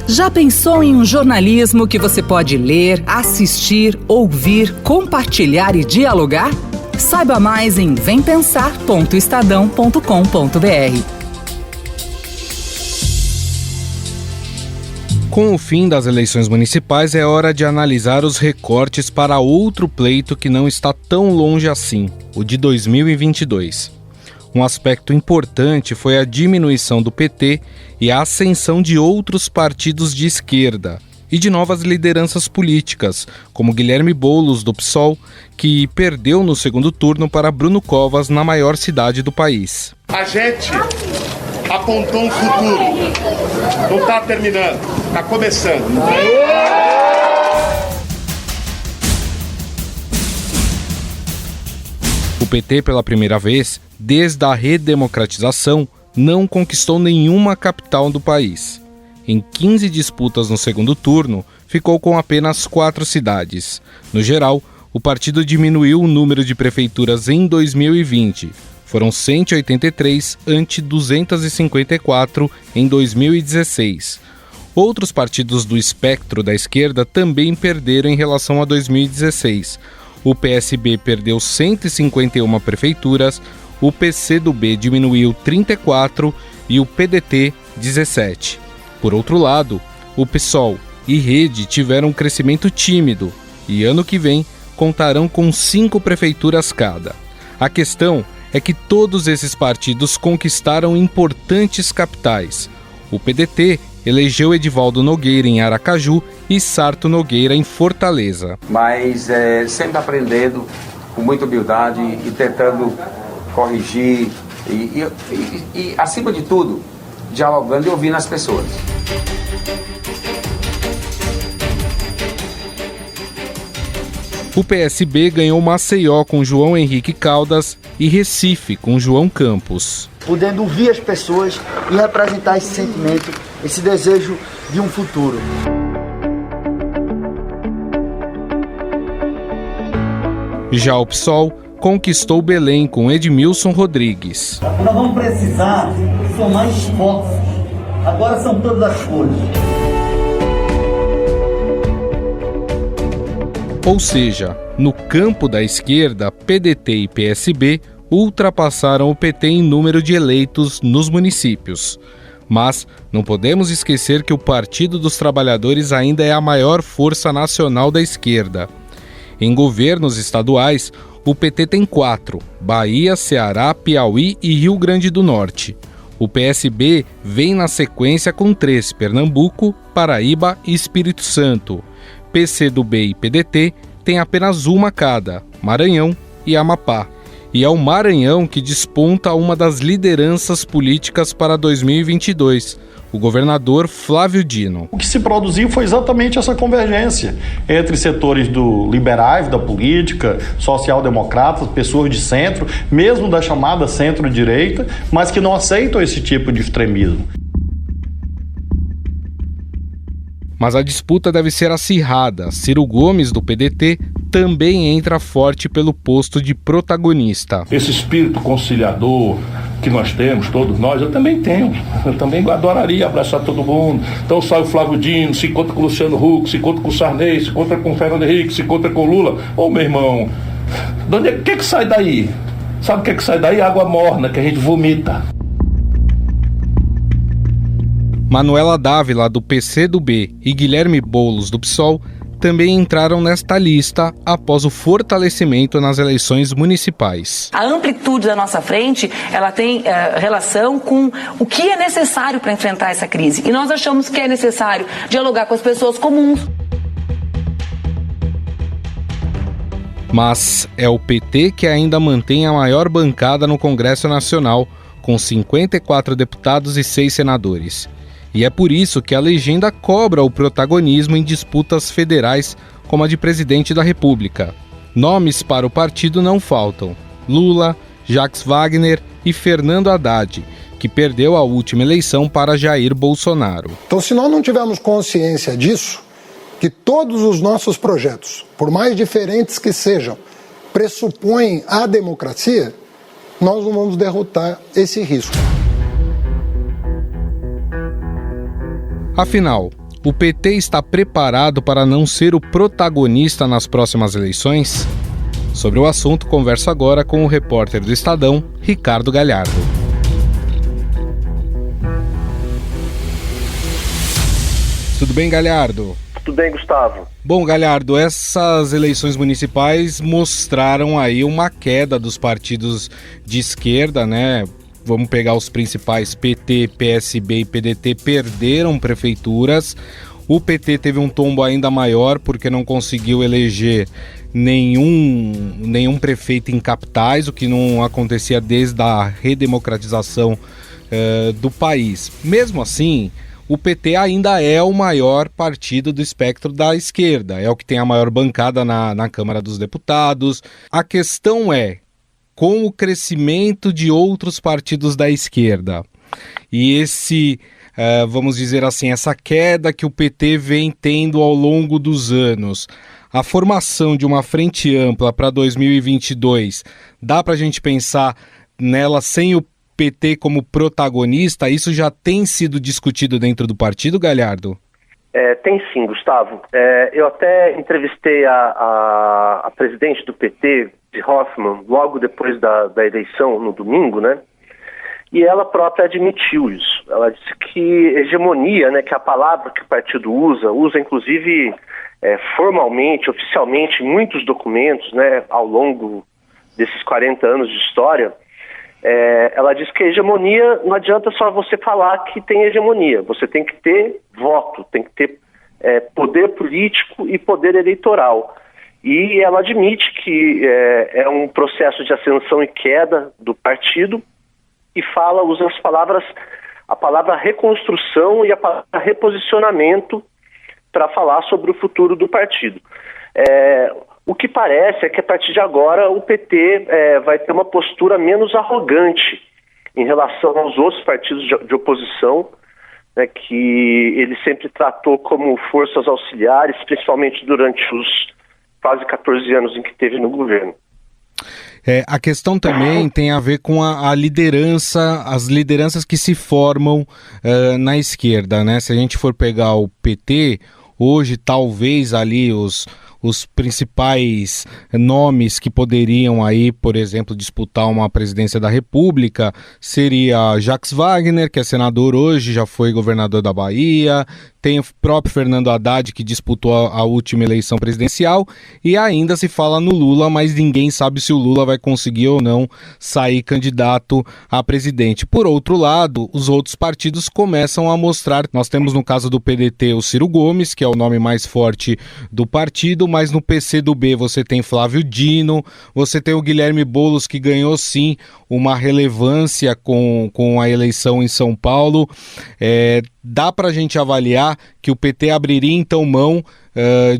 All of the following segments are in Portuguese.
Já pensou em um jornalismo que você pode ler, assistir, ouvir, compartilhar e dialogar? Saiba mais em vempensar.estadão.com.br. Com o fim das eleições municipais, é hora de analisar os recortes para outro pleito que não está tão longe assim, o de 2022. Um aspecto importante foi a diminuição do PT e a ascensão de outros partidos de esquerda e de novas lideranças políticas, como Guilherme Boulos, do PSOL, que perdeu no segundo turno para Bruno Covas na maior cidade do país. A gente apontou um futuro. Não está terminando, está começando. O PT, pela primeira vez, desde a redemocratização, não conquistou nenhuma capital do país. Em 15 disputas no segundo turno, ficou com apenas 4 cidades. No geral, o partido diminuiu o número de prefeituras em 2020. Foram 183 ante 254 em 2016. Outros partidos do espectro da esquerda também perderam em relação a 2016. O PSB perdeu 151 prefeituras, o PCdoB diminuiu 34 e o PDT 17. Por outro lado, o PSOL e Rede tiveram um crescimento tímido e ano que vem contarão com 5 prefeituras cada. A questão é que todos esses partidos conquistaram importantes capitais. O PDT elegeu Edivaldo Nogueira em Aracaju e Sarto Nogueira em Fortaleza. Mas sempre aprendendo com muita humildade e tentando corrigir e acima de tudo, dialogando e ouvindo as pessoas. O PSB ganhou Maceió com João Henrique Caldas e Recife com João Campos. Podendo ouvir as pessoas e representar esse sentimento, esse desejo de um futuro. Já o PSOL conquistou Belém com Edmilson Rodrigues. Nós vamos precisar somar esforços. Agora são todas as cores. Ou seja, no campo da esquerda, PDT e PSB ultrapassaram o PT em número de eleitos nos municípios. Mas não podemos esquecer que o Partido dos Trabalhadores ainda é a maior força nacional da esquerda. Em governos estaduais, o PT tem 4, Bahia, Ceará, Piauí e Rio Grande do Norte. O PSB vem na sequência com 3, Pernambuco, Paraíba e Espírito Santo. PCdoB e PDT têm apenas uma cada, Maranhão e Amapá. E é o Maranhão que desponta uma das lideranças políticas para 2022, o governador Flávio Dino. O que se produziu foi exatamente essa convergência entre setores liberais da política, social-democratas, pessoas de centro, mesmo da chamada centro-direita, mas que não aceitam esse tipo de extremismo. Mas a disputa deve ser acirrada. Ciro Gomes, do PDT, também entra forte pelo posto de protagonista. Esse espírito conciliador que nós temos, todos nós, eu também tenho. Eu também adoraria abraçar todo mundo. Então sai o Flávio Dino, se encontra com o Luciano Huck, se encontra com o Sarney, se encontra com o Fernando Henrique, se encontra com o Lula. Ô, meu irmão, o que sai daí? Sabe o que sai daí? Água morna, que a gente vomita. Manuela Dávila, do PCdoB, e Guilherme Boulos, do PSOL, também entraram nesta lista após o fortalecimento nas eleições municipais. A amplitude da nossa frente, ela tem relação com o que é necessário para enfrentar essa crise. E nós achamos que é necessário dialogar com as pessoas comuns. Mas é o PT que ainda mantém a maior bancada no Congresso Nacional, com 54 deputados e 6 senadores. E é por isso que a legenda cobra o protagonismo em disputas federais como a de presidente da República. Nomes para o partido não faltam: Lula, Jacques Wagner e Fernando Haddad, que perdeu a última eleição para Jair Bolsonaro. Então, se nós não tivermos consciência disso, que todos os nossos projetos, por mais diferentes que sejam, pressupõem a democracia, nós não vamos derrotar esse risco. Afinal, O PT está preparado para não ser o protagonista nas próximas eleições? Sobre o assunto, converso agora com o repórter do Estadão, Ricardo Galhardo. Tudo bem, Galhardo? Tudo bem, Gustavo. Bom, Galhardo, essas eleições municipais mostraram aí uma queda dos partidos de esquerda, né? Vamos pegar os principais, PT, PSB e PDT perderam prefeituras. O PT teve um tombo ainda maior porque não conseguiu eleger nenhum prefeito em capitais, o que não acontecia desde a redemocratização do país. Mesmo assim, o PT ainda é o maior partido do espectro da esquerda, é o que tem a maior bancada na Câmara dos Deputados. A questão é, com o crescimento de outros partidos da esquerda e vamos dizer assim, essa queda que o PT vem tendo ao longo dos anos, a formação de uma frente ampla para 2022, dá para a gente pensar nela sem o PT como protagonista? Isso já tem sido discutido dentro do partido, Galhardo? Tem sim, Gustavo. Eu até entrevistei a presidente do PT, de Hoffmann, logo depois da eleição, no domingo, né? E ela própria admitiu isso. Ela disse que hegemonia, né, que é a palavra que o partido usa inclusive formalmente, oficialmente, em muitos documentos, né, ao longo desses 40 anos de história. Ela diz que a hegemonia não adianta só você falar que tem hegemonia, você tem que ter voto, tem que ter poder político e poder eleitoral. E ela admite que é um processo de ascensão e queda do partido e usa a palavra reconstrução e a palavra reposicionamento para falar sobre o futuro do partido. O que parece é que a partir de agora o PT vai ter uma postura menos arrogante em relação aos outros partidos de oposição, né, que ele sempre tratou como forças auxiliares, principalmente durante os quase 14 anos em que esteve no governo. A questão também tem a ver com a liderança, as lideranças que se formam na esquerda, né? Se a gente for pegar o PT, hoje talvez ali os principais nomes que poderiam aí, por exemplo, disputar uma presidência da República seria Jacques Wagner, que é senador hoje, já foi governador da Bahia, tem o próprio Fernando Haddad, que disputou a última eleição presidencial, e ainda se fala no Lula, mas ninguém sabe se o Lula vai conseguir ou não sair candidato a presidente. Por outro lado, os outros partidos começam a mostrar, nós temos no caso do PDT o Ciro Gomes, que é o nome mais forte do partido, mas no PCdoB você tem Flávio Dino, você tem o Guilherme Boulos, que ganhou sim uma relevância com a eleição em São Paulo. Dá para a gente avaliar que o PT abriria então mão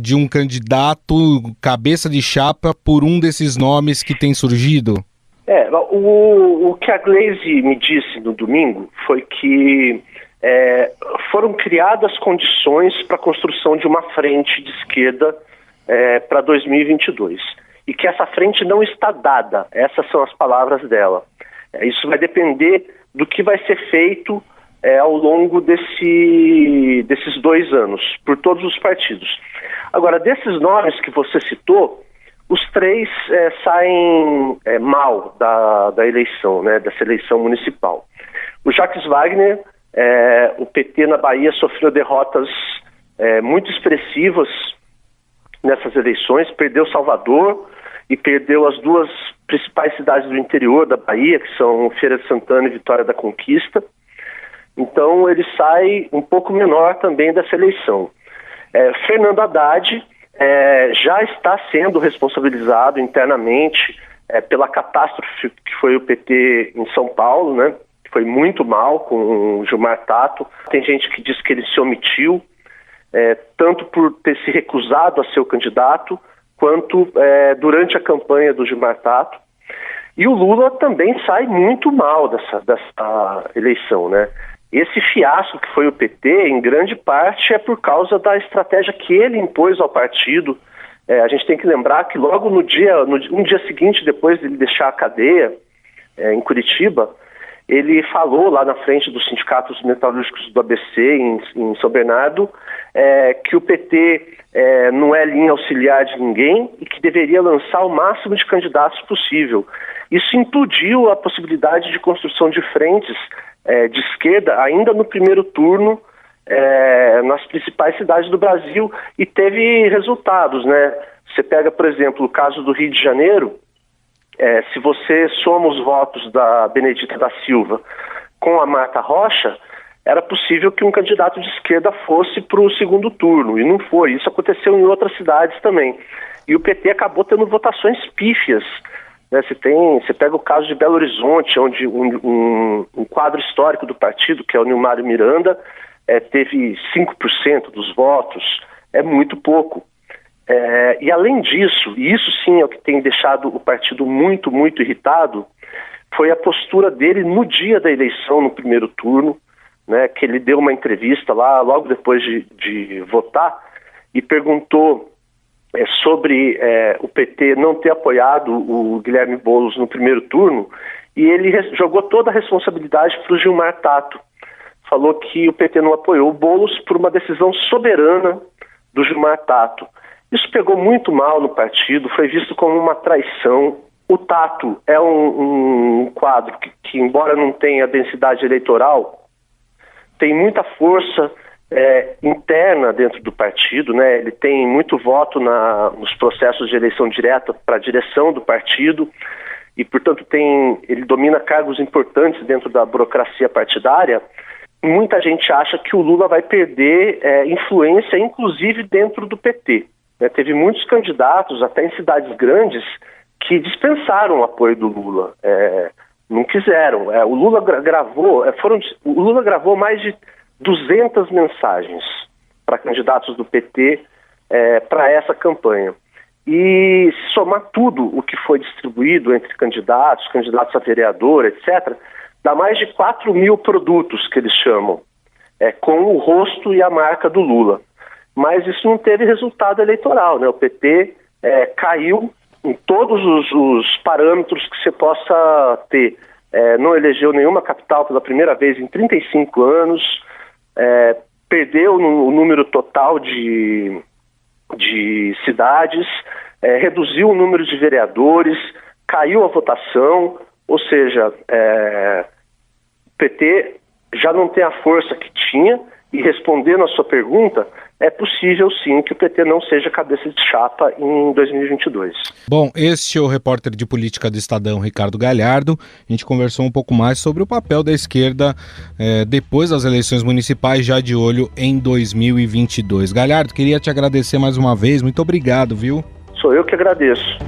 de um candidato cabeça de chapa por um desses nomes que tem surgido? O que a Gleisi me disse no domingo foi que foram criadas condições para a construção de uma frente de esquerda para 2022 e que essa frente não está dada. Essas são as palavras dela. Isso vai depender do que vai ser feito ao longo desses 2 anos, por todos os partidos. Agora, desses nomes que você citou, os 3 saem mal da eleição, né, dessa eleição municipal. O Jacques Wagner, o PT na Bahia sofreu derrotas muito expressivas nessas eleições, perdeu Salvador e perdeu as 2 principais cidades do interior da Bahia, que são Feira de Santana e Vitória da Conquista. Então ele sai um pouco menor também dessa eleição. Fernando Haddad já está sendo responsabilizado internamente pela catástrofe que foi o PT em São Paulo, né? Foi muito mal com o Gilmar Tato. Tem gente que diz que ele se omitiu, tanto por ter se recusado a ser o candidato, quanto durante a campanha do Gilmar Tato. E o Lula também sai muito mal dessa eleição, né? Esse fiasco que foi o PT, em grande parte, é por causa da estratégia que ele impôs ao partido. A gente tem que lembrar que logo um dia seguinte, depois de ele deixar a cadeia em Curitiba, ele falou lá na frente dos sindicatos metalúrgicos do ABC em São Bernardo que o PT não é linha auxiliar de ninguém e que deveria lançar o máximo de candidatos possível. Isso implodiu a possibilidade de construção de frentes de esquerda ainda no primeiro turno nas principais cidades do Brasil, e teve resultados, né? Você pega, por exemplo, o caso do Rio de Janeiro, se você soma os votos da Benedita da Silva com a Marta Rocha, era possível que um candidato de esquerda fosse para o segundo turno, e não foi. Isso aconteceu em outras cidades também. E o PT acabou tendo votações pífias, né? Você pega o caso de Belo Horizonte, onde um quadro histórico do partido, que é o Nilmário Miranda, teve 5% dos votos. É muito pouco. E além disso, e isso sim é o que tem deixado o partido muito, muito irritado, foi a postura dele no dia da eleição, no primeiro turno, né, que ele deu uma entrevista lá logo depois de votar e perguntou sobre o PT não ter apoiado o Guilherme Boulos no primeiro turno, e ele jogou toda a responsabilidade para o Gilmar Tato. Falou que o PT não apoiou o Boulos por uma decisão soberana do Gilmar Tato. Isso pegou muito mal no partido, foi visto como uma traição. O Tato é um quadro que, embora não tenha densidade eleitoral, tem muita força interna dentro do partido, né? Ele tem muito voto nos processos de eleição direta para a direção do partido e, portanto, ele domina cargos importantes dentro da burocracia partidária. Muita gente acha que o Lula vai perder influência, inclusive dentro do PT. Teve muitos candidatos, até em cidades grandes, que dispensaram o apoio do Lula. Não quiseram. O Lula gravou mais de 200 mensagens para candidatos do PT para essa campanha. E se somar tudo o que foi distribuído entre candidatos a vereador, etc., dá mais de 4.000 produtos, que eles chamam, com o rosto e a marca do Lula. Mas isso não teve resultado eleitoral, né? O PT caiu em todos os parâmetros que você possa ter. Não elegeu nenhuma capital pela primeira vez em 35 anos, perdeu o número total de cidades, reduziu o número de vereadores, caiu a votação, ou seja, o PT já não tem a força que tinha. E respondendo a sua pergunta, é possível sim que o PT não seja cabeça de chapa em 2022. Bom, este é o repórter de política do Estadão, Ricardo Galhardo. A gente conversou um pouco mais sobre o papel da esquerda depois das eleições municipais, já de olho em 2022. Galhardo, queria te agradecer mais uma vez. Muito obrigado, viu? Sou eu que agradeço.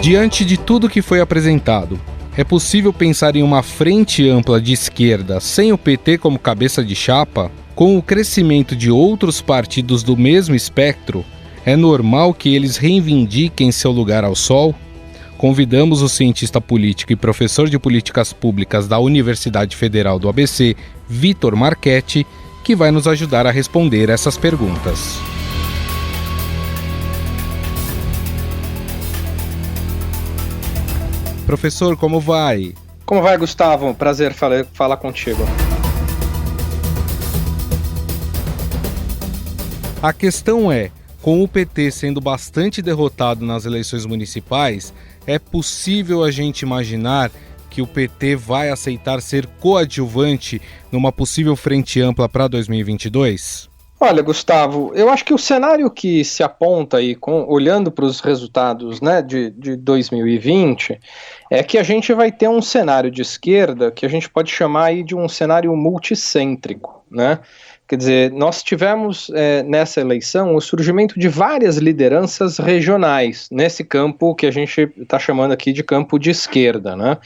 Diante de tudo que foi apresentado, é possível pensar em uma frente ampla de esquerda sem o PT como cabeça de chapa? Com o crescimento de outros partidos do mesmo espectro, é normal que eles reivindiquem seu lugar ao sol? Convidamos o cientista político e professor de políticas públicas da Universidade Federal do ABC, Vitor Marchetti, que vai nos ajudar a responder essas perguntas. Professor, como vai? Como vai, Gustavo? Prazer falar contigo. A questão é, com o PT sendo bastante derrotado nas eleições municipais, é possível a gente imaginar que o PT vai aceitar ser coadjuvante numa possível frente ampla para 2022? Olha, Gustavo, eu acho que o cenário que se aponta aí, olhando para os resultados, né, de 2020, é que a gente vai ter um cenário de esquerda que a gente pode chamar aí de um cenário multicêntrico, né? Quer dizer, nós tivemos nessa eleição o surgimento de várias lideranças regionais, nesse campo que a gente está chamando aqui de campo de esquerda, né?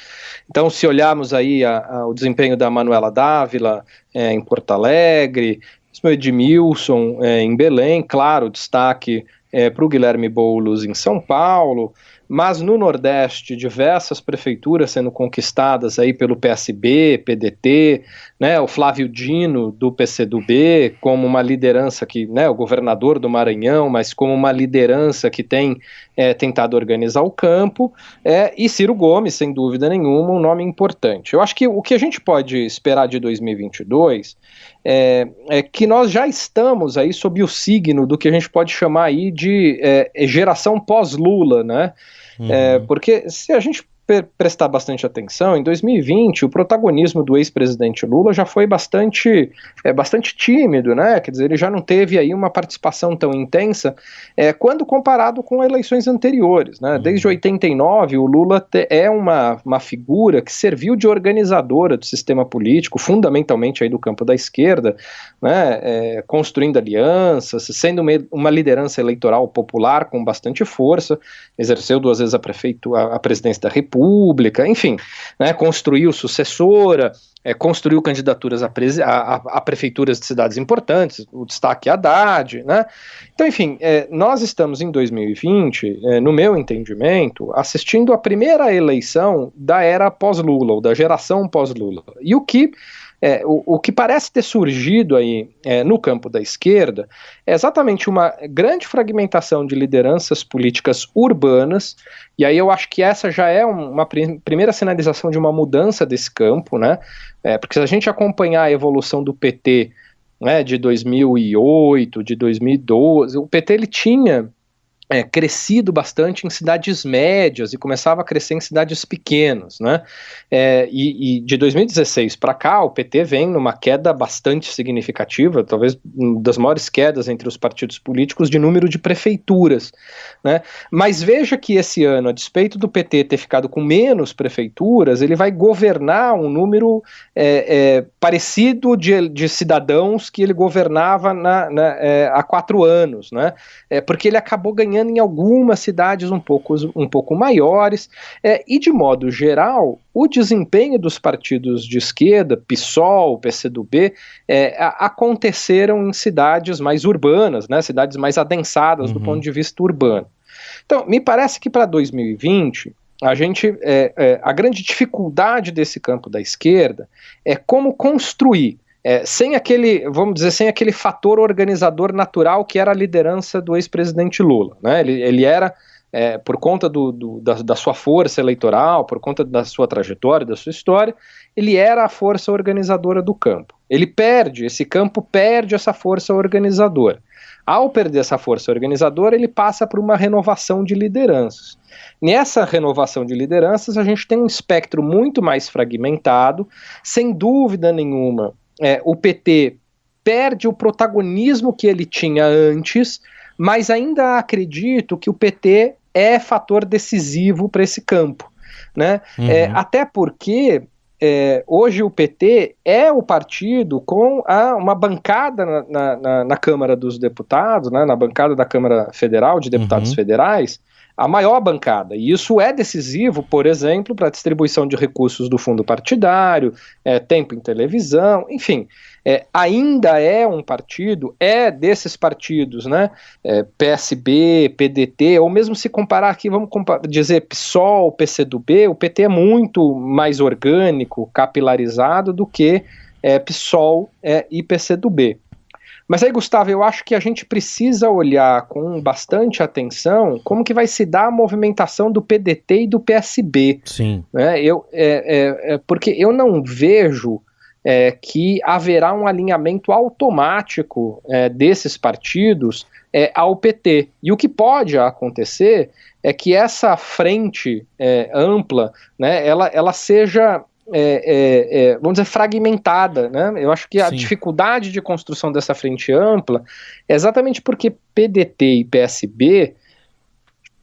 Então, se olharmos aí o desempenho da Manuela Dávila em Porto Alegre, Edmilson em Belém, claro, destaque para o Guilherme Boulos em São Paulo, mas no Nordeste, diversas prefeituras sendo conquistadas aí pelo PSB, PDT, né, o Flávio Dino do PCdoB como uma liderança que, né, o governador do Maranhão, mas como uma liderança que tem tentado organizar o campo, e Ciro Gomes, sem dúvida nenhuma, um nome importante. Eu acho que o que a gente pode esperar de 2022 é que nós já estamos aí sob o signo do que a gente pode chamar aí de geração pós-Lula, né? Porque se a gente prestar bastante atenção, em 2020 o protagonismo do ex-presidente Lula já foi bastante tímido, né? Quer dizer, ele já não teve aí uma participação tão intensa quando comparado com eleições anteriores, né? Desde 89 o Lula é uma figura que serviu de organizadora do sistema político, fundamentalmente aí do campo da esquerda, né? Construindo alianças, sendo uma liderança eleitoral popular com bastante força, exerceu 2 vezes a presidência da República, enfim, né, construiu sucessora, construiu candidaturas a prefeituras de cidades importantes, o destaque é Haddad, né? Então, enfim, nós estamos em 2020, no meu entendimento, assistindo a primeira eleição da era pós-Lula, ou da geração pós-Lula, e o que parece ter surgido aí no campo da esquerda é exatamente uma grande fragmentação de lideranças políticas urbanas, e aí eu acho que essa já é uma primeira sinalização de uma mudança desse campo, né? Porque se a gente acompanhar a evolução do PT, né, de 2008, de 2012, o PT ele tinha crescido bastante em cidades médias e começava a crescer em cidades pequenas, né? E de 2016 para cá, o PT vem numa queda bastante significativa, talvez uma das maiores quedas entre os partidos políticos de número de prefeituras, né? Mas veja que esse ano, a despeito do PT ter ficado com menos prefeituras, ele vai governar um número parecido de cidadãos que ele governava há 4 anos, né? Porque ele acabou ganhando em algumas cidades um pouco maiores, e de modo geral, o desempenho dos partidos de esquerda, PSOL, PCdoB, aconteceram em cidades mais urbanas, né, cidades mais adensadas do ponto de vista urbano. Então, me parece que para 2020, a grande dificuldade desse campo da esquerda é como construir, sem aquele fator organizador natural que era a liderança do ex-presidente Lula, né? Ele era, por conta da sua força eleitoral, por conta da sua trajetória, da sua história, ele era a força organizadora do campo. Esse campo perde essa força organizadora. Ao perder essa força organizadora, ele passa por uma renovação de lideranças. Nessa renovação de lideranças, a gente tem um espectro muito mais fragmentado, sem dúvida nenhuma. O PT perde o protagonismo que ele tinha antes, mas ainda acredito que o PT é fator decisivo para esse campo, né? Até porque hoje o PT é o partido com uma bancada na Câmara dos Deputados, né, na bancada da Câmara Federal de Deputados Federais, a maior bancada, e isso é decisivo, por exemplo, para a distribuição de recursos do fundo partidário, tempo em televisão, enfim, ainda é um partido, desses partidos, né, PSB, PDT, ou mesmo se comparar aqui, vamos dizer PSOL, PCdoB, o PT é muito mais orgânico, capilarizado do que PSOL e PCdoB. Mas aí, Gustavo, eu acho que a gente precisa olhar com bastante atenção como que vai se dar a movimentação do PDT e do PSB. Sim. Né? Porque eu não vejo que haverá um alinhamento automático desses partidos ao PT. E o que pode acontecer é que essa frente ampla, né, ela seja... vamos dizer, fragmentada, né? Eu acho que a dificuldade de construção dessa frente ampla é exatamente porque PDT e PSB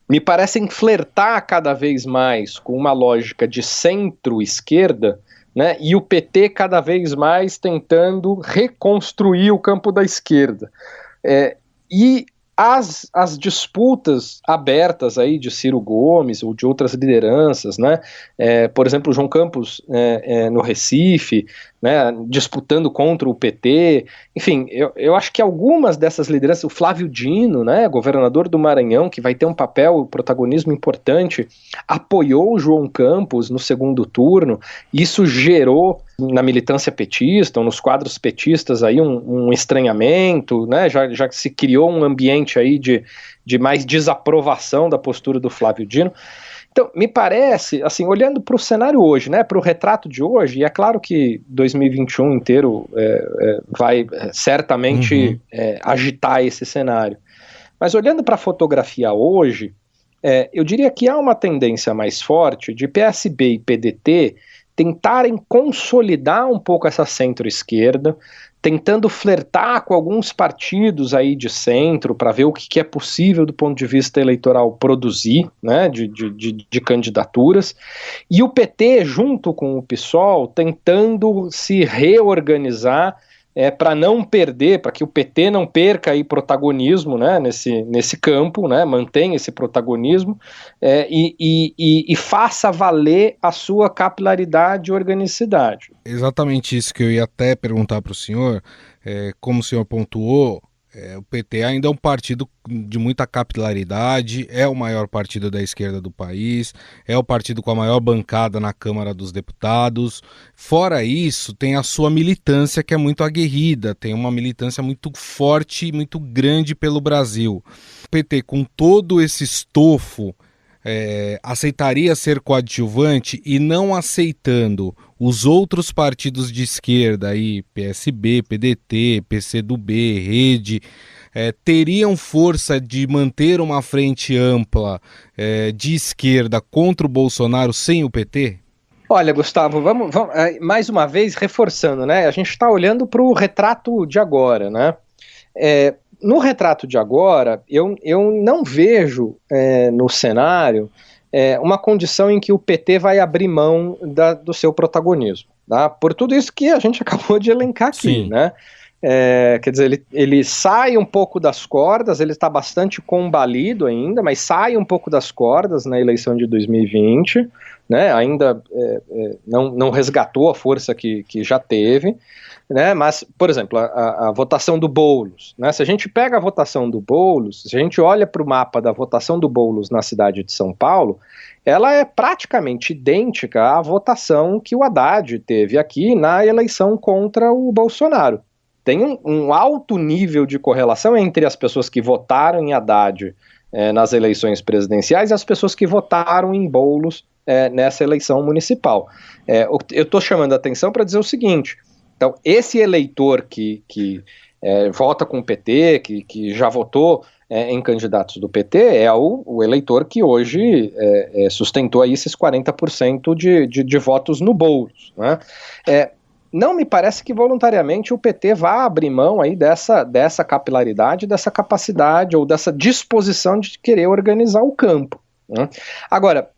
me parecem flertar cada vez mais com uma lógica de centro-esquerda, né? E o PT cada vez mais tentando reconstruir o campo da esquerda. E as disputas abertas aí de Ciro Gomes ou de outras lideranças, né? Por exemplo, o João Campos no Recife, né, disputando contra o PT, enfim, eu acho que algumas dessas lideranças, o Flávio Dino, né, governador do Maranhão, que vai ter um papel, um protagonismo importante, apoiou o João Campos no segundo turno, isso gerou na militância petista, ou nos quadros petistas aí um estranhamento, né, já se criou um ambiente aí de mais desaprovação da postura do Flávio Dino. Então, me parece, assim, olhando para o cenário hoje, né, para o retrato de hoje, e é claro que 2021 inteiro vai certamente agitar esse cenário, mas olhando para a fotografia hoje, eu diria que há uma tendência mais forte de PSB e PDT tentarem consolidar um pouco essa centro-esquerda, tentando flertar com alguns partidos aí de centro para ver o que é possível do ponto de vista eleitoral produzir, né, de candidaturas, e o PT junto com o PSOL tentando se reorganizar para não perder, para que o PT não perca aí protagonismo, né, nesse campo, né, mantenha esse protagonismo e faça valer a sua capilaridade e organicidade. Exatamente isso que eu ia até perguntar para o senhor. Como o senhor pontuou, o PT ainda é um partido de muita capilaridade, é o maior partido da esquerda do país, é o partido com a maior bancada na Câmara dos Deputados. Fora isso, tem a sua militância, que é muito aguerrida, tem uma militância muito forte e muito grande pelo Brasil. O PT, com todo esse estofo, aceitaria ser coadjuvante, e não aceitando os outros partidos de esquerda, aí, PSB, PDT, PCdoB, Rede, teriam força de manter uma frente ampla de esquerda contra o Bolsonaro sem o PT? Olha, Gustavo, vamos mais uma vez reforçando, né? A gente está olhando para o retrato de agora, né? No retrato de agora, eu não vejo no cenário uma condição em que o PT vai abrir mão do seu protagonismo, tá? Por tudo isso que a gente acabou de elencar aqui, né? Quer dizer, ele sai um pouco das cordas, ele está bastante combalido ainda, mas sai um pouco das cordas na eleição de 2020, né? Ainda não resgatou a força que já teve, né? Mas, por exemplo, a votação do Boulos, né? Se a gente pega a votação do Boulos, se a gente olha para o mapa da votação do Boulos na cidade de São Paulo, ela é praticamente idêntica à votação que o Haddad teve aqui na eleição contra o Bolsonaro. Tem um alto nível de correlação entre as pessoas que votaram em Haddad nas eleições presidenciais e as pessoas que votaram em Boulos nessa eleição municipal. Eu estou chamando a atenção para dizer o seguinte: então, esse eleitor que vota com o PT, que já votou em candidatos do PT, é o eleitor que hoje sustentou aí esses 40% de votos no Boulos, né? Não me parece que voluntariamente o PT vá abrir mão aí dessa capilaridade, dessa capacidade ou dessa disposição de querer organizar o campo, né? Agora,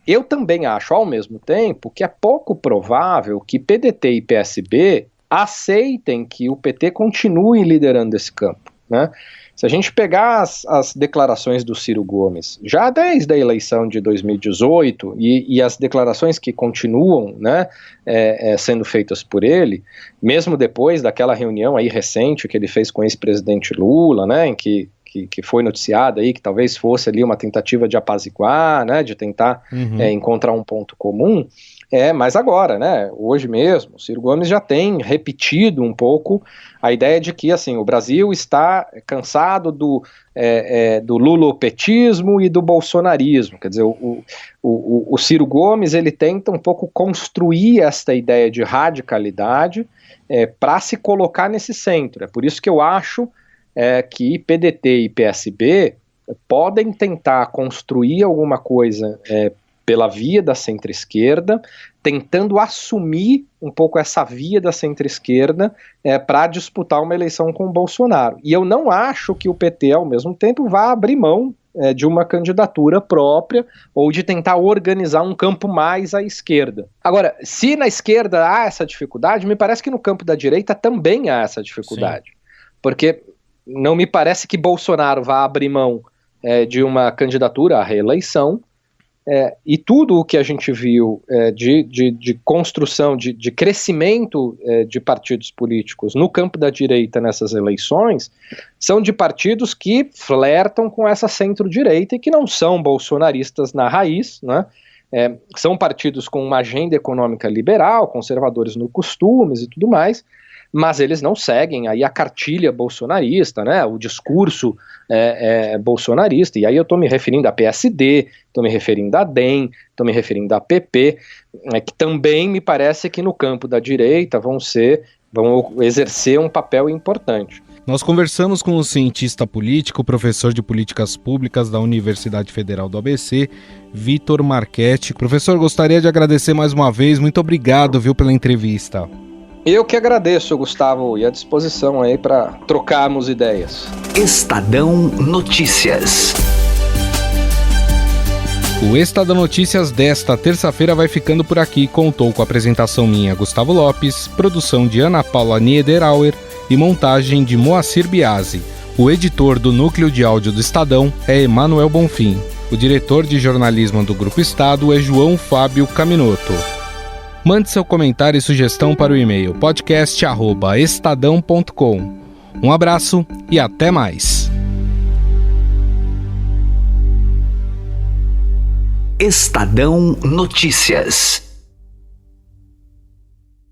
eu também acho, ao mesmo tempo, que é pouco provável que PDT e PSB aceitem que o PT continue liderando esse campo, né? Se a gente pegar as declarações do Ciro Gomes, já desde a eleição de 2018, e as declarações que continuam, né, sendo feitas por ele, mesmo depois daquela reunião aí recente que ele fez com o ex-presidente Lula, né, em que foi noticiada aí que talvez fosse ali uma tentativa de apaziguar, né, de tentar encontrar um ponto comum, mas agora, né, hoje mesmo, o Ciro Gomes já tem repetido um pouco a ideia de que, assim, o Brasil está cansado do lulopetismo e do bolsonarismo. Quer dizer, o Ciro Gomes, ele tenta um pouco construir esta ideia de radicalidade para se colocar nesse centro. É por isso que eu acho que PDT e PSB podem tentar construir alguma coisa pela via da centro-esquerda, tentando assumir um pouco essa via da centro-esquerda para disputar uma eleição com o Bolsonaro. E eu não acho que o PT, ao mesmo tempo, vá abrir mão de uma candidatura própria ou de tentar organizar um campo mais à esquerda. Agora, se na esquerda há essa dificuldade, me parece que no campo da direita também há essa dificuldade. Sim. Porque não me parece que Bolsonaro vá abrir mão de uma candidatura à reeleição, e tudo o que a gente viu de construção, de crescimento de partidos políticos no campo da direita nessas eleições, são de partidos que flertam com essa centro-direita e que não são bolsonaristas na raiz, né? São partidos com uma agenda econômica liberal, conservadores no costumes e tudo mais, mas eles não seguem aí a cartilha bolsonarista, né, o discurso bolsonarista, e aí eu estou me referindo a PSD, estou me referindo a DEM, estou me referindo a PP, que também me parece que no campo da direita vão exercer um papel importante. Nós conversamos com o cientista político, professor de políticas públicas da Universidade Federal do ABC, Vitor Marchetti. Professor, gostaria de agradecer mais uma vez, muito obrigado, pela entrevista. Eu que agradeço, Gustavo, e à disposição aí para trocarmos ideias. Estadão Notícias. O Estadão Notícias desta terça-feira vai ficando por aqui. Contou com a apresentação minha, Gustavo Lopes, produção de Ana Paula Niederauer e montagem de Moacir Biasi. O editor do núcleo de áudio do Estadão é Emanuel Bonfim. O diretor de jornalismo do Grupo Estado é João Fábio Caminoto. Mande seu comentário e sugestão para o e-mail podcast@estadão.com. Um abraço e até mais. Estadão Notícias.